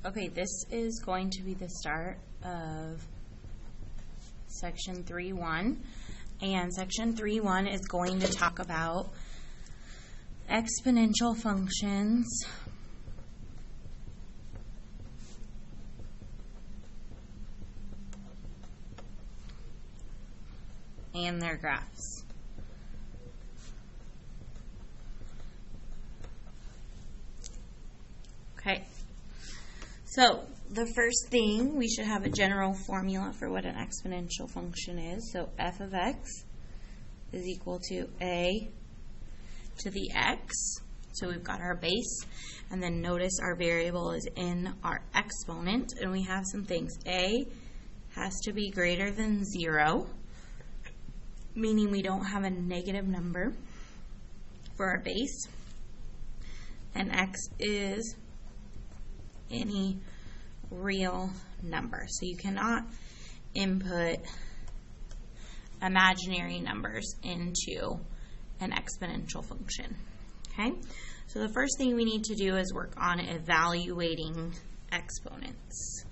Okay, this is going to be the start of section 3.1, and section 3.1 is going to talk about exponential functions and their graphs. Okay. So the first thing, we should have a general formula for what an exponential function is. So f of x is equal to a to the x. So we've got our base, and then notice our variable is in our exponent, and we have some things. A has to be greater than 0, meaning we don't have a negative number for our base, and x is any real number. So you cannot input imaginary numbers into an exponential function. Okay? So the first thing we need to do is work on evaluating exponents.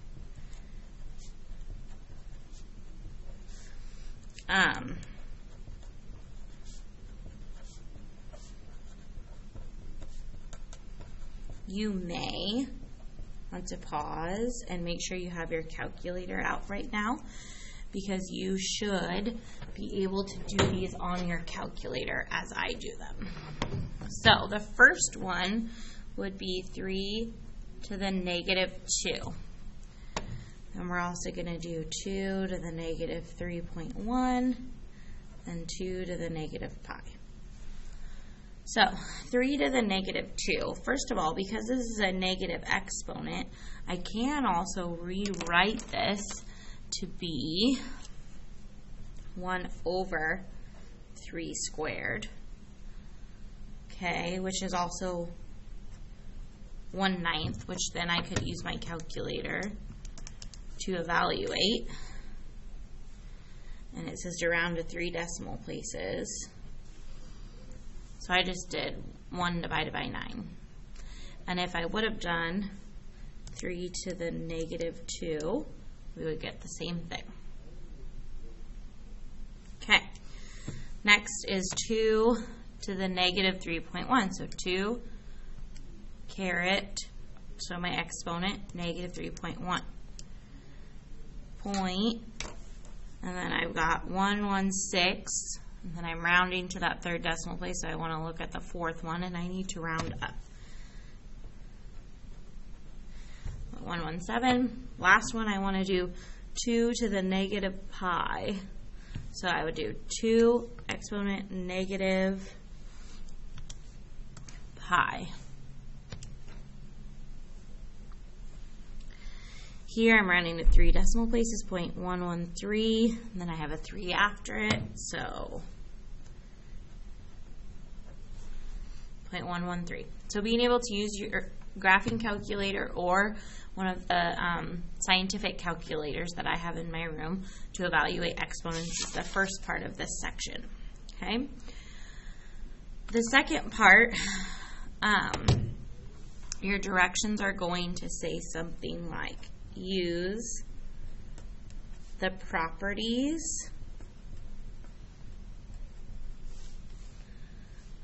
You may want to pause and make sure you have your calculator out right now, because you should be able to do these on your calculator as I do them. So the first one would be 3 to the negative 2. And we're also going to do 2 to the negative 3.1 and 2 to the negative pi. So 3 to the negative 2, first of all, because this is a negative exponent, I can also rewrite this to be 1 over 3 squared, okay, which is also 1/9, which then I could use my calculator to evaluate. And it says to round to 3 decimal places. So I just did 1 divided by 9. And if I would have done 3 to the negative 2, we would get the same thing. Okay. Next is 2 to the negative 3.1. So 2 caret, so my exponent, negative 3.1. Point, and then I've got 1/1/6. And then I'm rounding to that 3rd decimal place, so I want to look at the 4th one, and I need to round up. 1/1/7. Last one, I want to do 2 to the negative pi. So I would do 2 exponent negative pi. Here I'm rounding to 3 decimal places, 0.113, and then I have a 3 after it, so 0.113. So being able to use your graphing calculator or one of the scientific calculators that I have in my room to evaluate exponents is the first part of this section. Okay. The second part, your directions are going to say something like, use the properties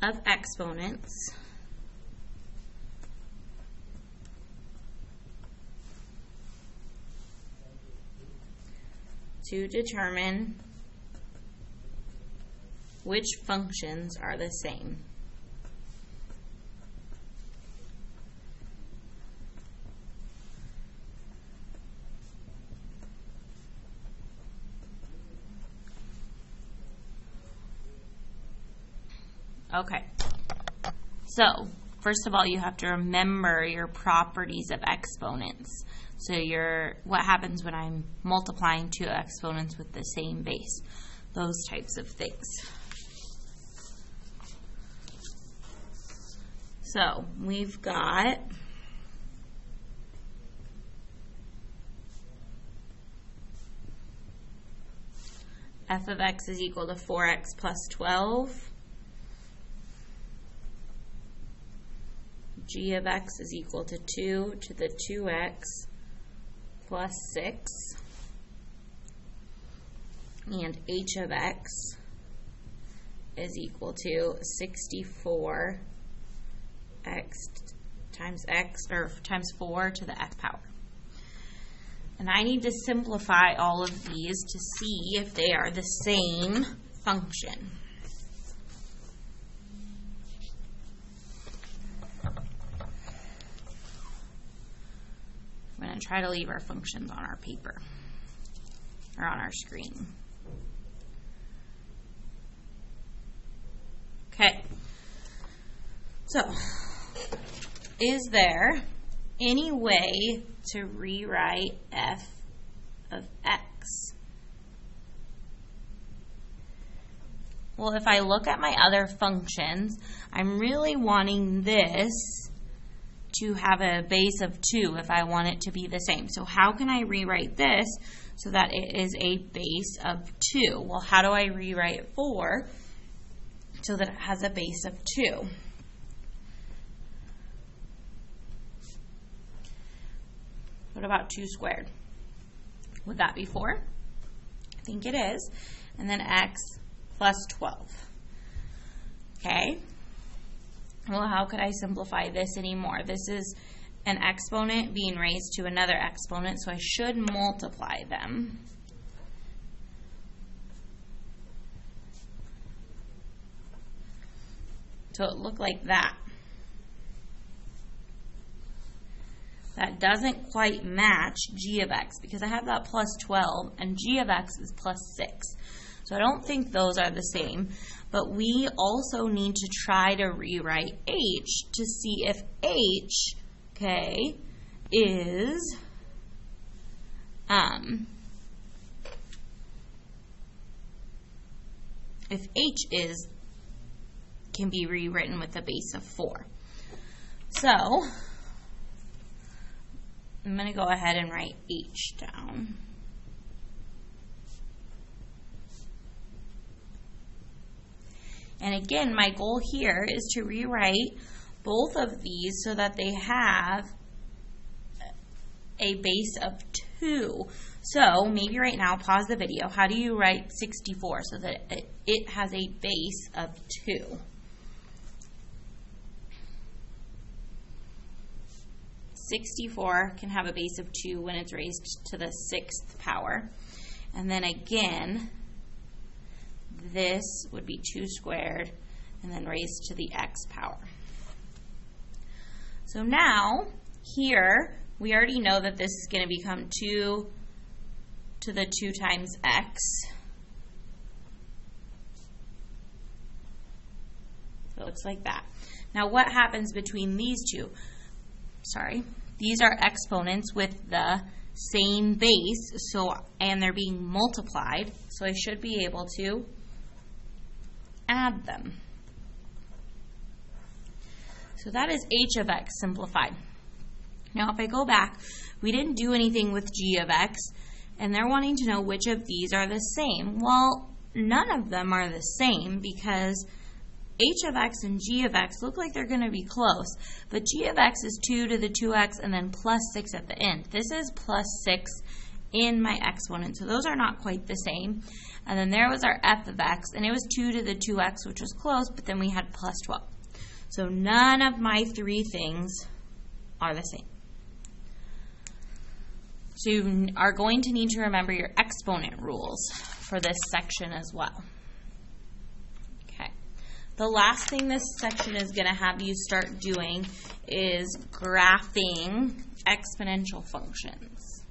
of exponents to determine which functions are the same. Okay, so first of all, you have to remember your properties of exponents. So what happens when I'm multiplying 2 exponents with the same base, those types of things. So we've got f of x is equal to 4x plus 12. g of x is equal to 2 to the 2x plus 6, and h of x is equal to 64 x times 4 to the x power. And I need to simplify all of these to see if they are the same function. I'm going to try to leave our functions on our paper or on our screen. Okay. So, is there any way to rewrite f of x? Well, if I look at my other functions, I'm really wanting this to have a base of 2 if I want it to be the same. So how can I rewrite this so that it is a base of 2? Well, how do I rewrite 4 so that it has a base of 2? What about 2 squared? Would that be 4? I think it is. And then x plus 12. Okay. Well, how could I simplify this anymore? This is an exponent being raised to another exponent, so I should multiply them. So it looked like that. That doesn't quite match g of x because I have that plus 12 and g of x is plus 6. So I don't think those are the same. But we also need to try to rewrite h to see if h, okay, is if h is can be rewritten with a base of 4. So I'm going to go ahead and write h down. And again, my goal here is to rewrite both of these so that they have a base of 2. So maybe right now, pause the video. How do you write 64 so that it has a base of 2? (64) can have a base of 2 when it's raised to the 6th power. And then again, this would be 2 squared and then raised to the x power. So now, here, we already know that this is going to become 2 to the 2 times x. So it looks like that. Now what happens between these two? Sorry, these are exponents with the same base, and they're being multiplied, so I should be able to add them. So that is h of x simplified. Now if I go back, we didn't do anything with g of x, and they're wanting to know which of these are the same. Well, none of them are the same because h of x and g of x look like they're going to be close, but g of x is 2 to the 2x and then plus 6 at the end. This is plus 6 in my exponent, so those are not quite the same. And then there was our f of x, and it was 2 to the 2x, which was close, but then we had plus 12. So none of my 3 things are the same. So you are going to need to remember your exponent rules for this section as well. Okay. The last thing this section is going to have you start doing is graphing exponential functions.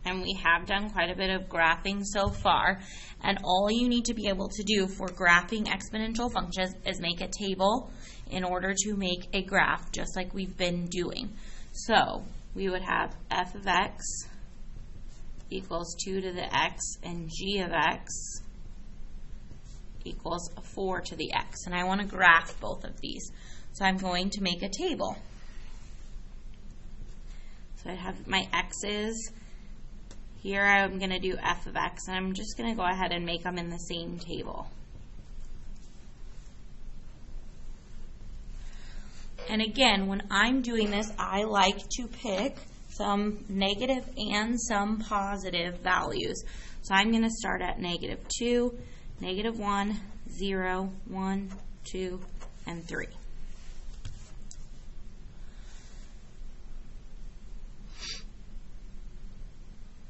And we have done quite a bit of graphing so far, and all you need to be able to do for graphing exponential functions is make a table in order to make a graph, just like we've been doing. So we would have f of x equals 2 to the x, and g of x equals 4 to the x. And I want to graph both of these. So I'm going to make a table. So I have my x's Here I'm going to do f of x, and I'm just going to go ahead and make them in the same table. And again, when I'm doing this, I like to pick some negative and some positive values. So I'm going to start at -2, -1, 0, 1, 2, and 3.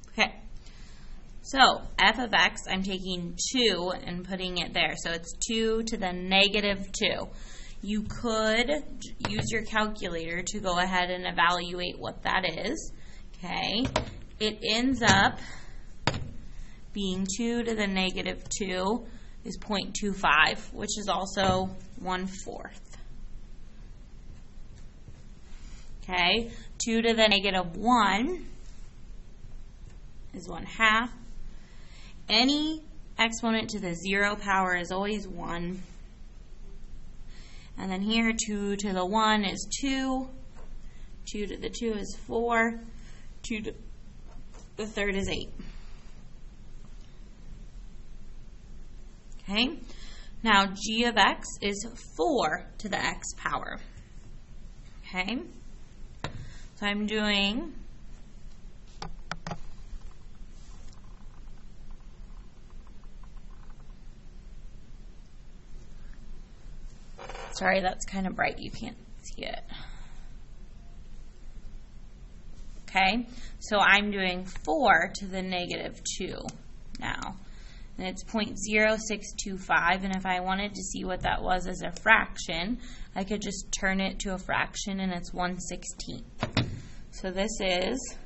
Okay, so f of x, I'm taking 2 and putting it there. So it's 2 to the -2. You could use your calculator to go ahead and evaluate what that is. Okay, it ends up being 2 to the -2 is 0.25, which is also 1/4. Okay, 2 to the -1 is 1/2. Any exponent to the 0 power is always 1. And then here, 2 to the 1 is 2. 2 to the 2 is 4. 2 to the third is 8. Okay, now g of x is 4 to the x power. Okay, so I'm doing sorry, that's kind of bright, you can't see it. Okay, so I'm doing 4 to the -2 now. And it's 0.0625, and if I wanted to see what that was as a fraction, I could just turn it to a fraction, and it's 1/16. So this is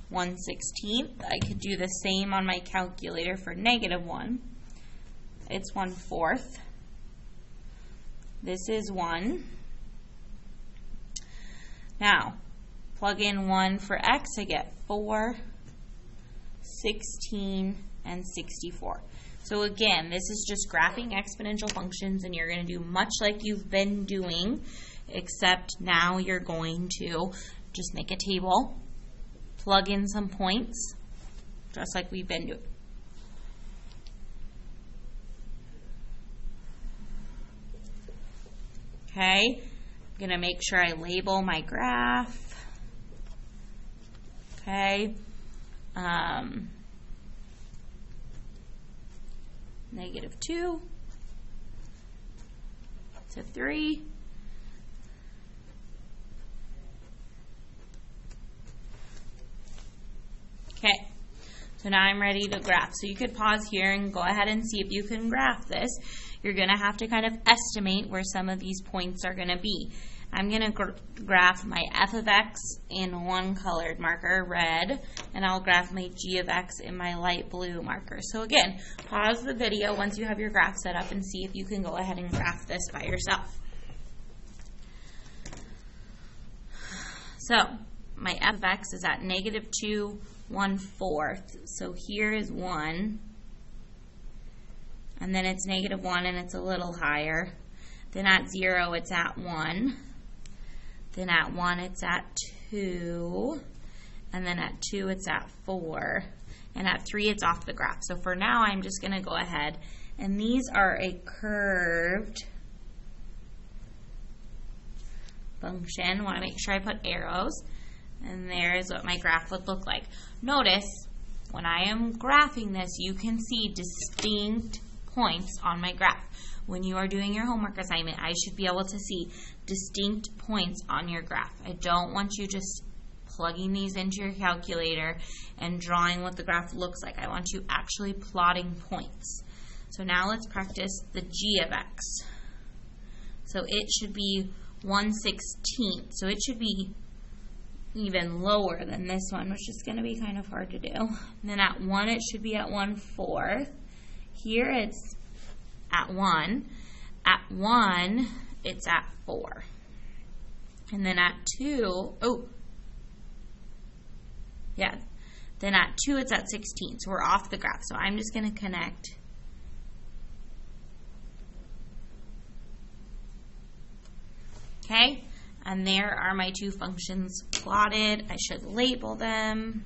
1/16. I could do the same on my calculator for -1. It's 1/4. This is 1. Now, plug in 1 for x, I get 4, 16, and 64. So again, this is just graphing exponential functions, and you're going to do much like you've been doing, except now you're going to just make a table, plug in some points, just like we've been doing. Okay, I'm going to make sure I label my graph. Okay, -2 to 3. Okay, so now I'm ready to graph. So you could pause here and go ahead and see if you can graph this. You're going to have to kind of estimate where some of these points are going to be. I'm going to graph my f of x in one colored marker, red, and I'll graph my g of x in my light blue marker. So again, pause the video once you have your graph set up and see if you can go ahead and graph this by yourself. So my f of x is at -2, 1/4. So here is 1. And then it's -1, and it's a little higher. Then at 0, it's at 1. Then at 1, it's at 2. And then at 2, it's at 4. And at 3, it's off the graph. So for now, I'm just going to go ahead. And these are a curved function. I want to make sure I put arrows. And there is what my graph would look like. Notice, when I am graphing this, you can see distinct points on my graph. When you are doing your homework assignment, I should be able to see distinct points on your graph. I don't want you just plugging these into your calculator and drawing what the graph looks like. I want you actually plotting points. So now let's practice the g of x. So it should be 1/16. So it should be even lower than this one, which is going to be kind of hard to do. And then at 1, it should be at 1/4. Here it's at 1. At 1, it's at 4. And then at 2, then at 2, it's at 16. So we're off the graph. So I'm just going to connect okay, and there are my two functions plotted. I should label them.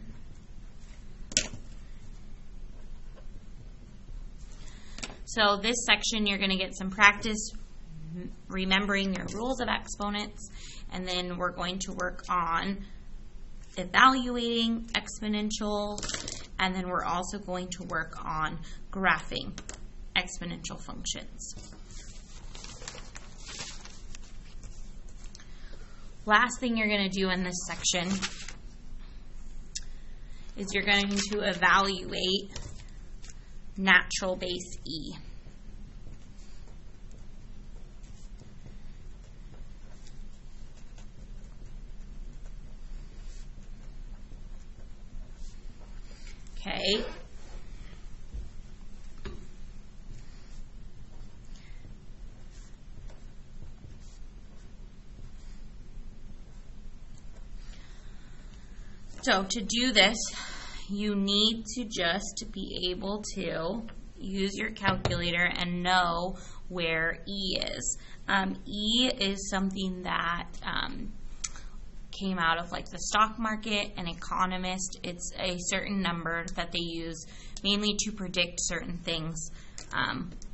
So this section, you're going to get some practice remembering your rules of exponents, and then we're going to work on evaluating exponential, and then we're also going to work on graphing exponential functions. Last thing you're going to do in this section is you're going to evaluate natural base E. Okay. So to do this, you need to just be able to use your calculator and know where E is. E is something that came out of like the stock market and economist. It's a certain number that they use mainly to predict certain things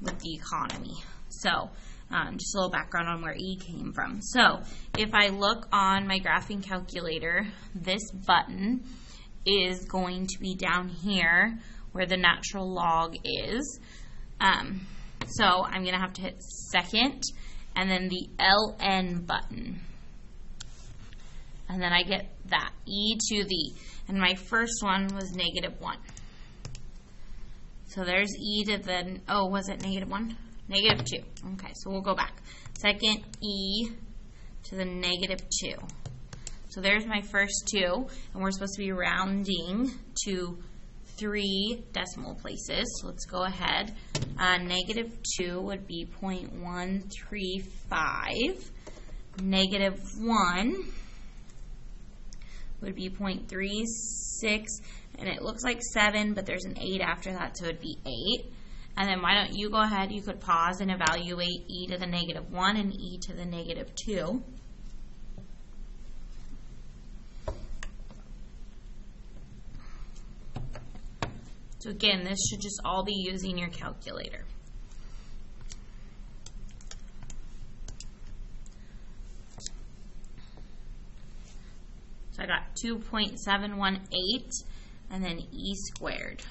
with the economy. So just a little background on where E came from. So if I look on my graphing calculator, this button is going to be down here where the natural log is. So I'm going to have to hit second and then the LN button. And then I get that, E to the, and my first one was -1. So there's E to the, oh, was it -1? -2. Okay, so we'll go back. Second E to the -2. So there's my first two, and we're supposed to be rounding to 3 decimal places. So let's go ahead. -2 would be 0.135. -1 would be 0.36, and it looks like 7, but there's an 8 after that, so it would be 8. And then why don't you go ahead, you could pause and evaluate E to the -1 and E to the -2. So again, this should just all be using your calculator. So I got 2.718 and then E squared.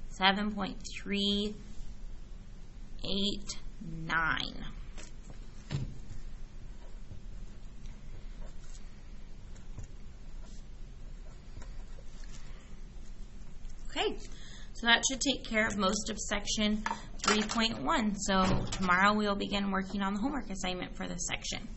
7.389. Okay, so that should take care of most of section 3.1. So tomorrow we will begin working on the homework assignment for this section.